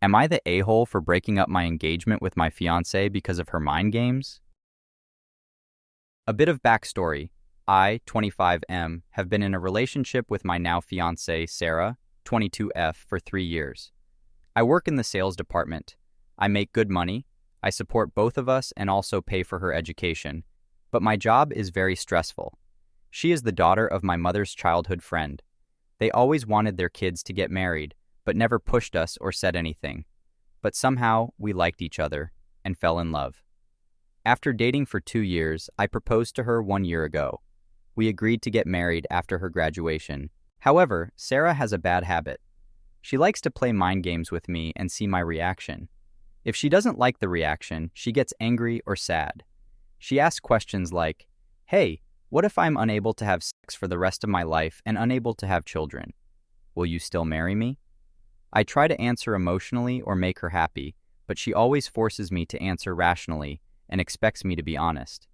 Am I the a-hole for breaking up my engagement with my fiancée because of her mind games? A bit of backstory. I, 25M, have been in a relationship with my now fiancée, Sarah, 22F, for 3 years. I work in the sales department. I make good money. I support both of us and also pay for her education. But my job is very stressful. She is the daughter of my mother's childhood friend. They always wanted their kids to get married, but never pushed us or said anything. But somehow, we liked each other and fell in love. After dating for 2 years, I proposed to her 1 year ago. We agreed to get married after her graduation. However, Sarah has a bad habit. She likes to play mind games with me and see my reaction. If she doesn't like the reaction, she gets angry or sad. She asks questions like, "Hey, what if I'm unable to have sex for the rest of my life and unable to have children? Will you still marry me?" I try to answer emotionally or make her happy, but she always forces me to answer rationally and expects me to be honest.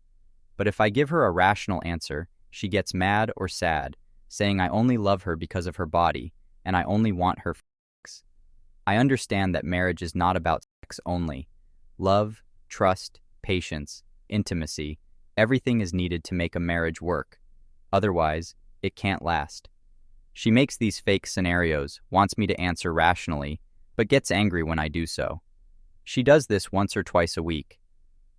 But if I give her a rational answer, she gets mad or sad, saying I only love her because of her body and I only want her for sex. I understand that marriage is not about sex only. Love, trust, patience, intimacy, everything is needed to make a marriage work. Otherwise, it can't last. She makes these fake scenarios, wants me to answer rationally, but gets angry when I do so. She does this once or twice a week.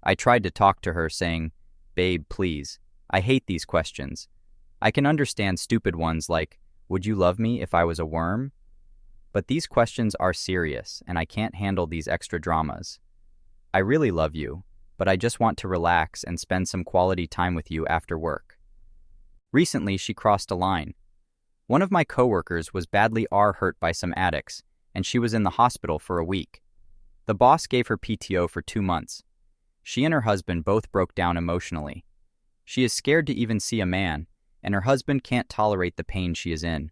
I tried to talk to her saying, "Babe, please, I hate these questions. I can understand stupid ones like, would you love me if I was a worm? But these questions are serious, and I can't handle these extra dramas. I really love you, but I just want to relax and spend some quality time with you after work." Recently, she crossed a line. One of my coworkers was badly hurt by some addicts, and she was in the hospital for a week. The boss gave her PTO for 2 months. She and her husband both broke down emotionally. She is scared to even see a man, and her husband can't tolerate the pain she is in.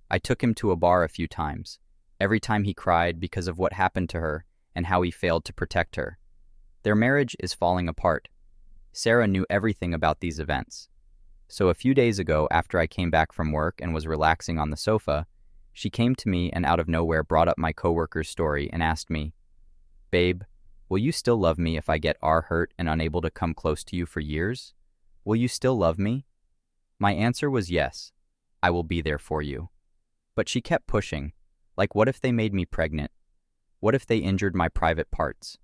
I took him to a bar a few times. Every time he cried because of what happened to her and how he failed to protect her. Their marriage is falling apart. Sarah knew everything about these events. So a few days ago, after I came back from work and was relaxing on the sofa, she came to me and out of nowhere brought up my coworker's story and asked me, "Babe, will you still love me if I get hurt and unable to come close to you for years? Will you still love me?" My answer was yes. I will be there for you. But she kept pushing. Like, what if they made me pregnant? What if they injured my private parts?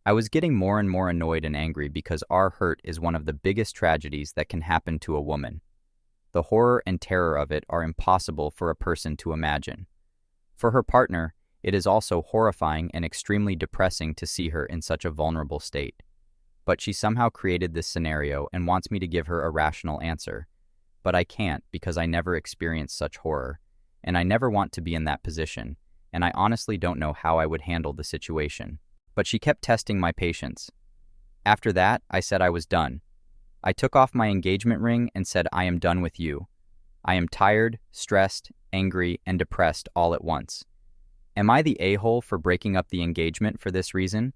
I was getting more and more annoyed and angry because hurt is one of the biggest tragedies that can happen to a woman. The horror and terror of it are impossible for a person to imagine. For her partner, it is also horrifying and extremely depressing to see her in such a vulnerable state. But she somehow created this scenario and wants me to give her a rational answer. But I can't because I never experienced such horror, and I never want to be in that position, and I honestly don't know how I would handle the situation. But she kept testing my patience. After that, I said I was done. I took off my engagement ring and said I am done with you. I am tired, stressed, angry, and depressed all at once. Am I the a-hole for breaking up the engagement for this reason?